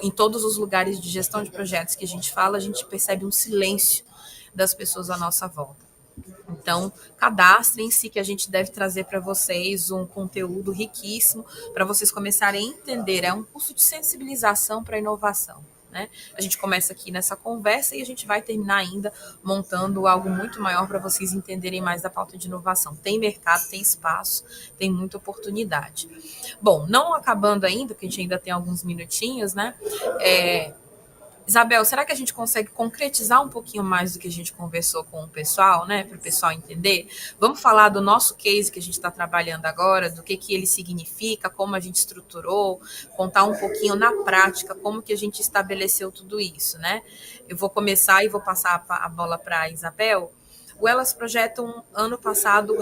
em todos os lugares de gestão de projetos que a gente fala, a gente percebe um silêncio das pessoas à nossa volta. Então, cadastrem-se, que a gente deve trazer para vocês um conteúdo riquíssimo para vocês começarem a entender. É um curso de sensibilização para a inovação, né? A gente começa aqui nessa conversa e a gente vai terminar ainda montando algo muito maior para vocês entenderem mais da pauta de inovação. Tem mercado, tem espaço, tem muita oportunidade. Bom, não acabando ainda, porque a gente ainda tem alguns minutinhos, né? Isabel, será que a gente consegue concretizar um pouquinho mais do que a gente conversou com o pessoal, né, para o pessoal entender? Vamos falar do nosso case que a gente está trabalhando agora, do que ele significa, como a gente estruturou, contar um pouquinho na prática como que a gente estabeleceu tudo isso, né? Eu vou começar e vou passar a bola para a Isabel. O Elas Projetam, ano passado,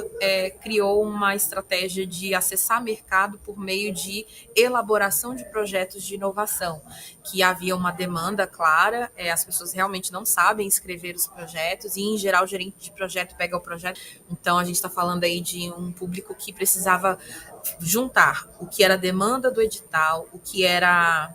criou uma estratégia de acessar mercado por meio de elaboração de projetos de inovação, que havia uma demanda clara, as pessoas realmente não sabem escrever os projetos, e, em geral, o gerente de projeto pega o projeto. Então, a gente está falando aí de um público que precisava juntar o que era a demanda do edital, o que era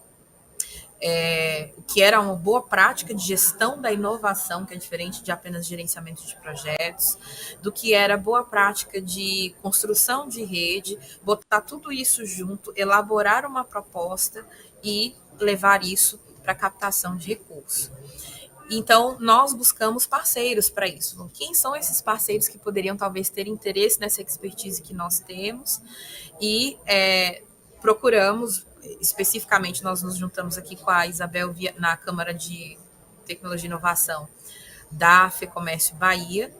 que era uma boa prática de gestão da inovação, que é diferente de apenas gerenciamento de projetos, do que era boa prática de construção de rede, botar tudo isso junto, elaborar uma proposta e levar isso para captação de recursos. Então, nós buscamos parceiros para isso. Quem são esses parceiros que poderiam talvez ter interesse nessa expertise que nós temos? E procuramos, especificamente, nós nos juntamos aqui com a Isabel na Câmara de Tecnologia e Inovação da FEComércio Bahia,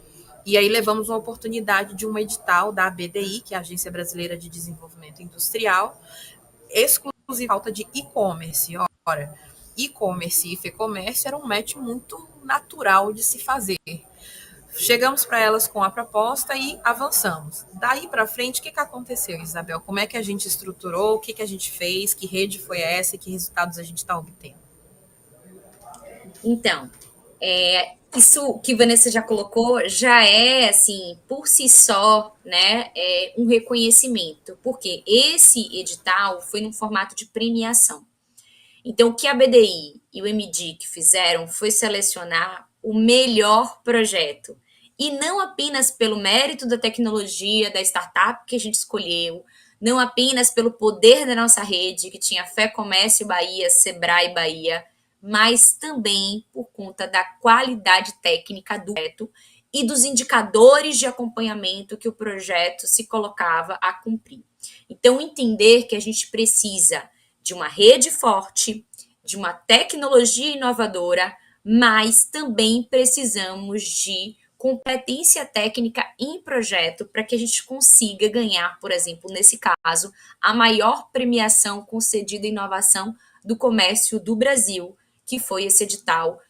e aí levamos uma oportunidade de um edital da ABDI, que é a Agência Brasileira de Desenvolvimento Industrial, exclusiva falta de e-commerce. Ora, e-commerce e FEComércio era um match muito natural de se fazer. Chegamos para elas com a proposta e avançamos. Daí para frente, o que aconteceu, Isabel? Como é que a gente estruturou? O que a gente fez? Que rede foi essa? E que resultados a gente está obtendo? Então, isso que Vanessa já colocou já é, assim, por si só, né, um reconhecimento, porque esse edital foi num formato de premiação. Então, o que a BDI e o MDIC fizeram foi selecionar o melhor projeto. E não apenas pelo mérito da tecnologia, da startup que a gente escolheu, não apenas pelo poder da nossa rede, que tinha FEComércio Bahia, Sebrae Bahia, mas também por conta da qualidade técnica do projeto e dos indicadores de acompanhamento que o projeto se colocava a cumprir. Então, entender que a gente precisa de uma rede forte, de uma tecnologia inovadora, mas também precisamos de competência técnica em projeto para que a gente consiga ganhar, por exemplo, nesse caso, a maior premiação concedida em inovação do comércio do Brasil, que foi esse edital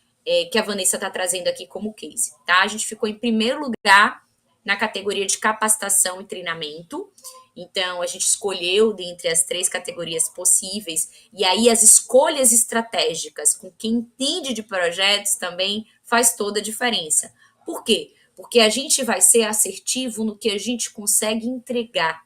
que a Vanessa está trazendo aqui como case. Tá? A gente ficou em primeiro lugar na categoria de capacitação e treinamento. Então, a gente escolheu dentre as 3 categorias possíveis, e aí as escolhas estratégicas com quem entende de projetos também faz toda a diferença. Por quê? Porque a gente vai ser assertivo no que a gente consegue entregar.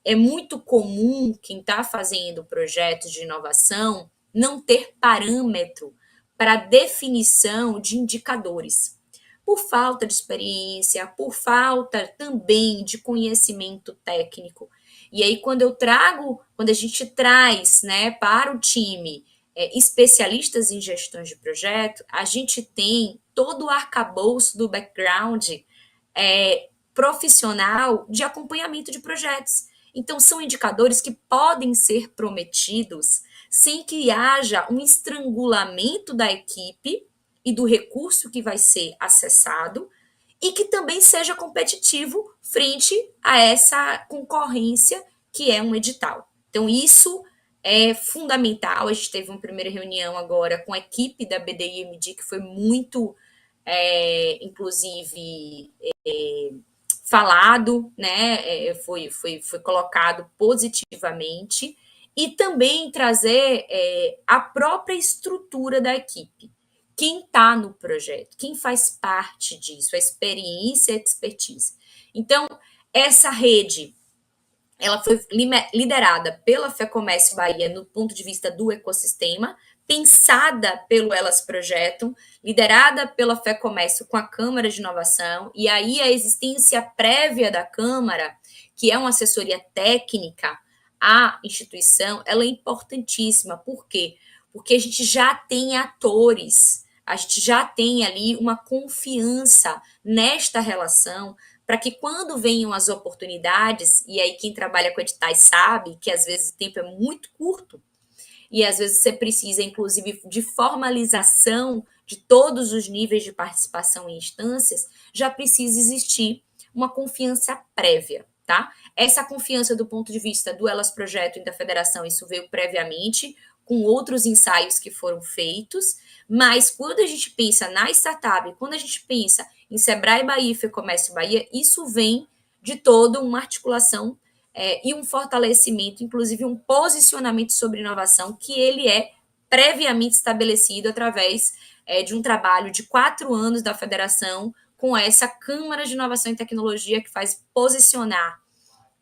É muito comum quem está fazendo projetos de inovação não ter parâmetro para definição de indicadores. Por falta de experiência, por falta também de conhecimento técnico. E aí, quando a gente traz, né, para o time especialistas em gestão de projeto, a gente tem todo o arcabouço do background profissional de acompanhamento de projetos. Então, são indicadores que podem ser prometidos sem que haja um estrangulamento da equipe e do recurso que vai ser acessado, e que também seja competitivo frente a essa concorrência que é um edital. Então, isso é fundamental. A gente teve uma primeira reunião agora com a equipe da BDI-MD, que foi muito, inclusive, falado, né? Foi colocado positivamente, e também trazer a própria estrutura da equipe. Quem está no projeto, quem faz parte disso, a experiência e a expertise. Então, essa rede, ela foi liderada pela FEComércio Bahia no ponto de vista do ecossistema, pensada pelo Elas Projetam, liderada pela FEComércio com a Câmara de Inovação, e aí a existência prévia da Câmara, que é uma assessoria técnica à instituição, ela é importantíssima. Por quê? Porque a gente já tem atores, a gente já tem ali uma confiança nesta relação, para que quando venham as oportunidades, e aí quem trabalha com editais sabe que às vezes o tempo é muito curto, e às vezes você precisa, inclusive, de formalização de todos os níveis de participação em instâncias, já precisa existir uma confiança prévia, tá? Essa confiança do ponto de vista do Elas Projeto e da Federação, isso veio previamente, com outros ensaios que foram feitos, mas quando a gente pensa na startup, quando a gente pensa em Sebrae Bahia e FEComércio Bahia, isso vem de toda uma articulação e um fortalecimento, inclusive um posicionamento sobre inovação, que ele é previamente estabelecido através de um trabalho de 4 anos da federação com essa Câmara de Inovação e Tecnologia, que faz posicionar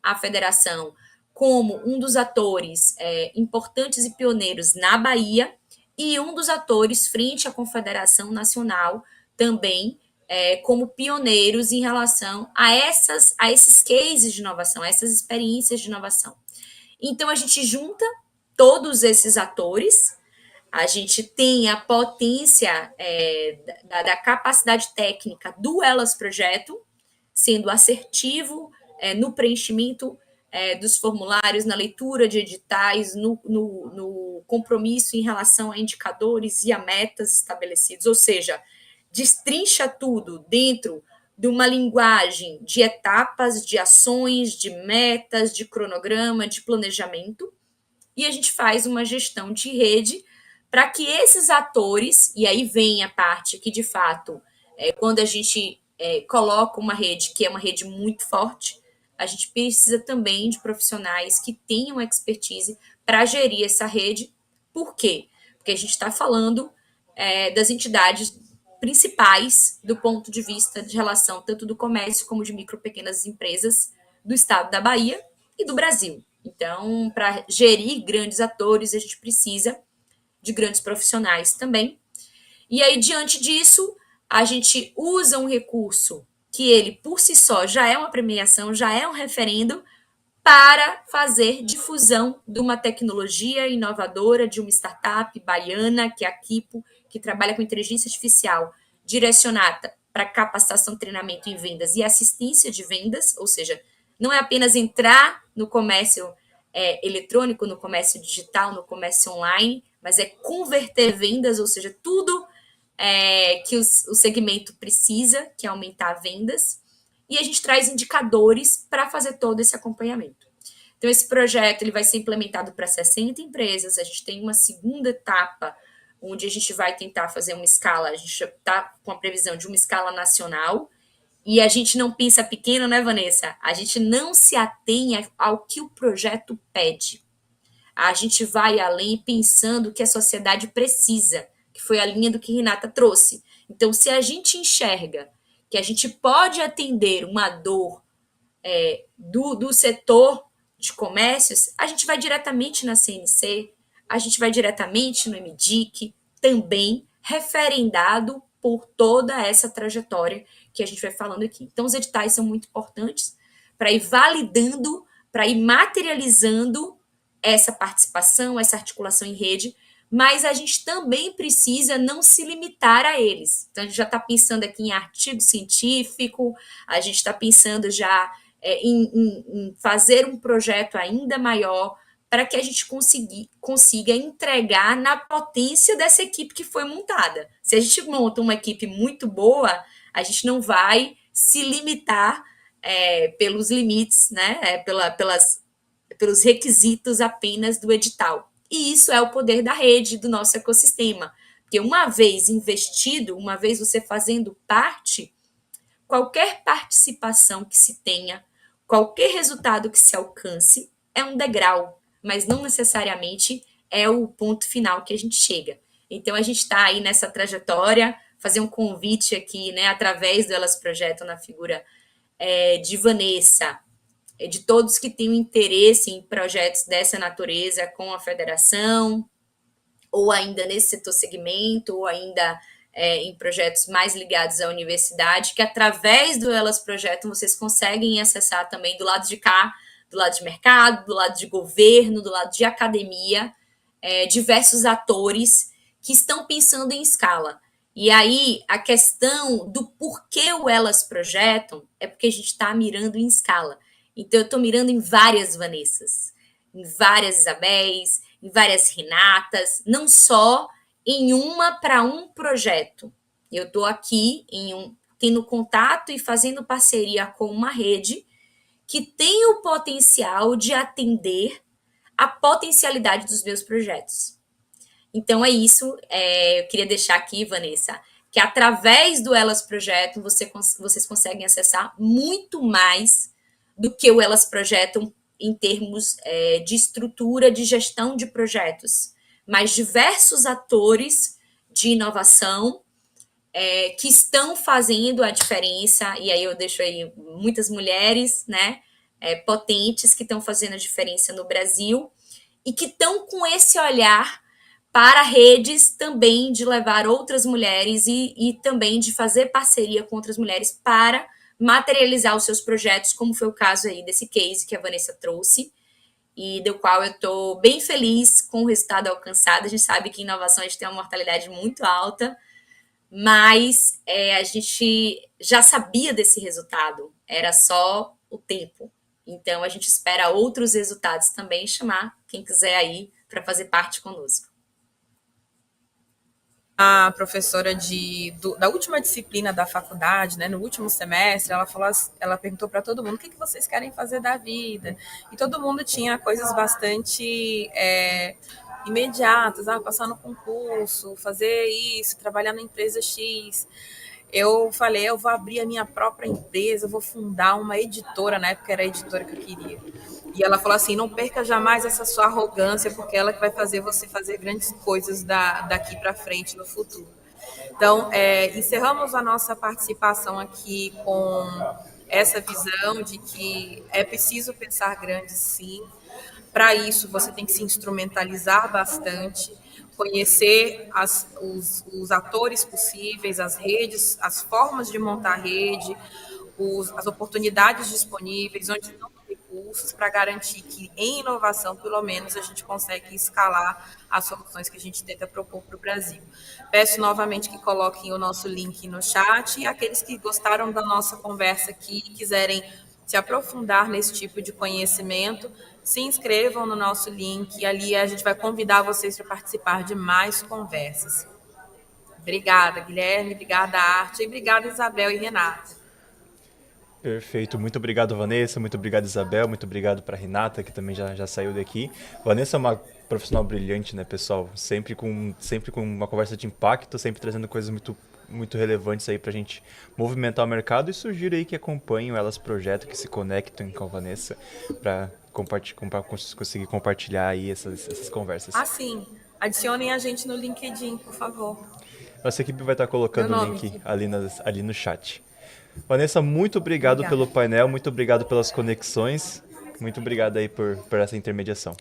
a federação como um dos atores importantes e pioneiros na Bahia, e um dos atores frente à Confederação Nacional também como pioneiros em relação a esses cases de inovação, a essas experiências de inovação. Então, a gente junta todos esses atores, a gente tem a potência da capacidade técnica do Elas Projeto, sendo assertivo no preenchimento dos formulários, na leitura de editais, no compromisso em relação a indicadores e a metas estabelecidos, ou seja, destrincha tudo dentro de uma linguagem de etapas, de ações, de metas, de cronograma, de planejamento, e a gente faz uma gestão de rede para que esses atores, e aí vem a parte que, de fato, quando a gente coloca uma rede que é uma rede muito forte, a gente precisa também de profissionais que tenham expertise para gerir essa rede. Por quê? Porque a gente está falando das entidades principais do ponto de vista de relação tanto do comércio como de micro e pequenas empresas do estado da Bahia e do Brasil. Então, para gerir grandes atores, a gente precisa de grandes profissionais também. E aí, diante disso, a gente usa um recurso que ele, por si só, já é uma premiação, já é um referendo, para fazer difusão de uma tecnologia inovadora, de uma startup baiana, que é a Kipo, que trabalha com inteligência artificial direcionada para capacitação, treinamento em vendas e assistência de vendas, ou seja, não é apenas entrar no comércio eletrônico, no comércio digital, no comércio online, mas é converter vendas, ou seja, tudo que o segmento precisa, que é aumentar vendas, e a gente traz indicadores para fazer todo esse acompanhamento. Então, esse projeto ele vai ser implementado para 60 empresas, a gente tem uma segunda etapa, onde a gente vai tentar fazer uma escala, a gente está com a previsão de uma escala nacional, e a gente não pensa pequeno, né, Vanessa? A gente não se atém ao que o projeto pede. A gente vai além pensando que a sociedade precisa, que foi a linha do que Renata trouxe. Então, se a gente enxerga que a gente pode atender uma dor do setor de comércios, a gente vai diretamente na CNC, a gente vai diretamente no MDIC, também referendado por toda essa trajetória que a gente vai falando aqui. Então, os editais são muito importantes para ir validando, para ir materializando essa participação, essa articulação em rede, mas a gente também precisa não se limitar a eles. Então, a gente já está pensando aqui em artigo científico, a gente está pensando já em fazer um projeto ainda maior para que a gente consiga entregar na potência dessa equipe que foi montada. Se a gente monta uma equipe muito boa, a gente não vai se limitar pelos limites, né, pelos requisitos apenas do edital. E isso é o poder da rede, do nosso ecossistema. Porque uma vez investido, uma vez você fazendo parte, qualquer participação que se tenha, qualquer resultado que se alcance, é um degrau, mas não necessariamente é o ponto final que a gente chega. Então, a gente está aí nessa trajetória, fazer um convite aqui, né, através do Elas Projetam, na figura de Vanessa, de todos que tenham interesse em projetos dessa natureza com a federação, ou ainda nesse setor segmento, ou ainda em projetos mais ligados à universidade, que através do Elas Projetam vocês conseguem acessar também do lado de cá, do lado de mercado, do lado de governo, do lado de academia, diversos atores que estão pensando em escala. E aí, a questão do porquê o Elas Projetam é porque a gente está mirando em escala. Então, eu estou mirando em várias Vanessas, em várias Isabéis, em várias Renatas, não só em uma para um projeto. Eu estou aqui tendo contato e fazendo parceria com uma rede que tem o potencial de atender a potencialidade dos meus projetos. Então, é isso. Eu queria deixar aqui, Vanessa, que através do Elas Projetam, vocês conseguem acessar muito mais do que o Elas Projetam em termos de estrutura de gestão de projetos, mas diversos atores de inovação que estão fazendo a diferença, e aí eu deixo aí muitas mulheres, né, potentes que estão fazendo a diferença no Brasil e que estão com esse olhar para redes também de levar outras mulheres e também de fazer parceria com outras mulheres para materializar os seus projetos, como foi o caso aí desse case que a Vanessa trouxe, e do qual eu estou bem feliz com o resultado alcançado. A gente sabe que inovação a gente tem uma mortalidade muito alta, mas a gente já sabia desse resultado, era só o tempo. Então, a gente espera outros resultados também, chamar quem quiser aí para fazer parte conosco. A professora da última disciplina da faculdade, né, no último semestre, ela perguntou para todo mundo o que vocês querem fazer da vida. E todo mundo tinha coisas bastante imediatas, passar no concurso, fazer isso, trabalhar na empresa X. Eu falei, eu vou abrir a minha própria empresa, eu vou fundar uma editora, na época era a editora que eu queria. E ela falou assim, não perca jamais essa sua arrogância, porque ela que vai fazer você fazer grandes coisas daqui para frente no futuro. Então, encerramos a nossa participação aqui com essa visão de que é preciso pensar grande, sim. Para isso, você tem que se instrumentalizar bastante, conhecer os atores possíveis, as redes, as formas de montar rede, as oportunidades disponíveis, onde não tem recursos, para garantir que, em inovação, pelo menos, a gente consegue escalar as soluções que a gente tenta propor para o Brasil. Peço novamente que coloquem o nosso link no chat, e aqueles que gostaram da nossa conversa aqui e quiserem se aprofundar nesse tipo de conhecimento, se inscrevam no nosso link e ali a gente vai convidar vocês para participar de mais conversas. Obrigada, Guilherme, obrigada, Arte, e obrigada, Isabel e Renata. Perfeito, muito obrigado, Vanessa, muito obrigado, Isabel, muito obrigado para Renata, que também já saiu daqui. Vanessa é uma profissional brilhante, né, pessoal? Sempre com uma conversa de impacto, sempre trazendo coisas muito relevantes aí pra gente movimentar o mercado, e sugiro aí que acompanhem elas projeto, que se conectem com a Vanessa para conseguir compartilhar aí essas conversas. Sim, adicionem a gente no LinkedIn, por favor. Nossa equipe vai estar colocando o link ali no chat. Vanessa, muito obrigado pelo painel, muito obrigado pelas conexões, muito obrigado aí por essa intermediação.